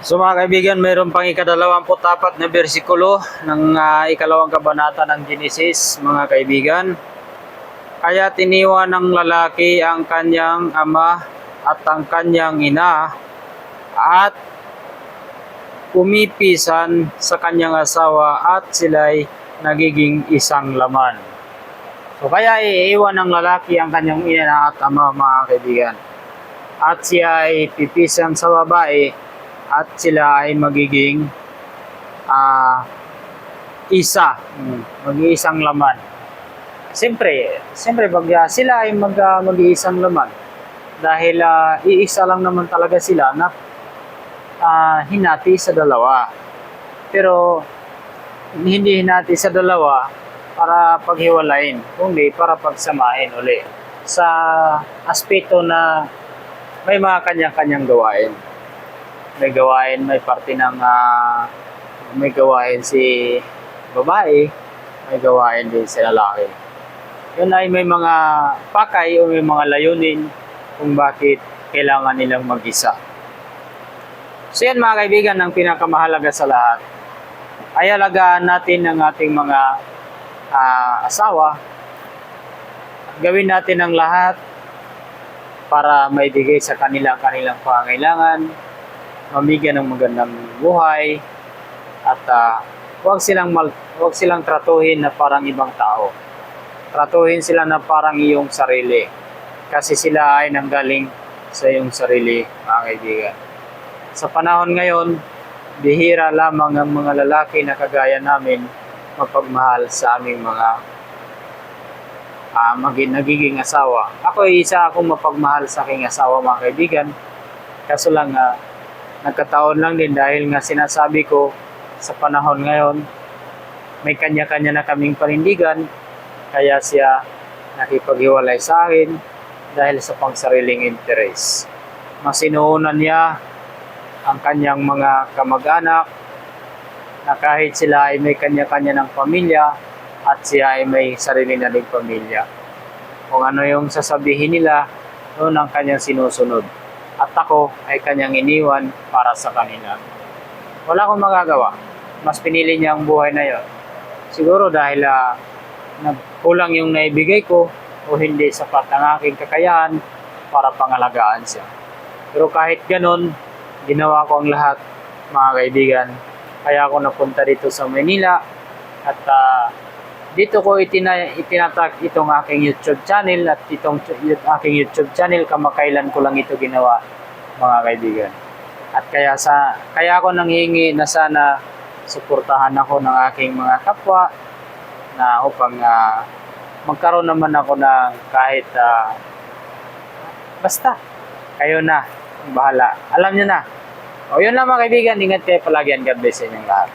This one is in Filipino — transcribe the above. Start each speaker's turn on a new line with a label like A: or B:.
A: So mga kaibigan, mayroon pang ika-24 na bersikulo ng ikalawang kabanata ng Genesis, mga kaibigan. Kaya tiniwan ng lalaki ang kanyang ama at ang kanyang ina at umipisan sa kanyang asawa at sila'y nagiging isang laman. So kaya iiwan ng lalaki ang kanyang ina at ama, mga kaibigan. At siya ay pipisan sa babae at sila ay magiging isa, mag-iisang laman. Siyempre pag sila ay mag-iisang laman, dahil iisa lang naman talaga sila na hinati sa dalawa. Pero hindi hinati sa dalawa para paghiwalayin, kundi para pagsamahin uli sa aspeto na may mga kanya-kanyang gawain. May parte ng may gawain si babae, may gawain din si lalaki. Yun ay may mga pakay o may mga layunin kung bakit kailangan nilang mag-isa. So yan, mga kaibigan, ang pinakamahalaga sa lahat ay alagaan natin ang ating mga asawa. Gawin natin ang lahat para maibigay sa kanilang pangangailangan, mamigyan ng magandang buhay, at huwag silang tratuhin na parang ibang tao. Tratuhin sila na parang iyong sarili, kasi sila ay nanggaling sa iyong sarili, mga kaibigan. Sa panahon ngayon, bihira lamang ang mga lalaki na kagaya namin mapagmahal sa aming mga nagiging asawa. Ako ay isa akong mapagmahal sa aking asawa, mga kaibigan. Kaso lang nagkataon lang din dahil nga sinasabi ko sa panahon ngayon may kanya-kanya na kaming panindigan, kaya siya nakipaghiwalay sa akin dahil sa pangsariling interes. Masinuunan niya ang kanyang mga kamag-anak na kahit sila ay may kanya-kanya ng pamilya at siya ay may sarili na ding pamilya. Kung ano yung sasabihin nila, noon ang kanyang sinusunod. At ako ay kanyang iniwan para sa kanila. Wala akong magagawa. Mas pinili niya ang buhay na yon. Siguro dahil kulang yung naibigay ko o hindi sapat ang aking kakayahan para pangalagaan siya. Pero kahit ganon, ginawa ko ang lahat, mga kaibigan. Kaya ako napunta dito sa Manila at dito ko itinatak itong aking YouTube channel at itong aking YouTube channel kamakailan ko lang ito ginawa, mga kaibigan. At kaya ako nanghihingi na sana suportahan ako ng aking mga kapwa na upang magkaroon naman ako ng kahit basta kayo na bahala. Alam niyo na. O yun lang, mga kaibigan, ingat kayo palagi and God bless sa inyong lahat.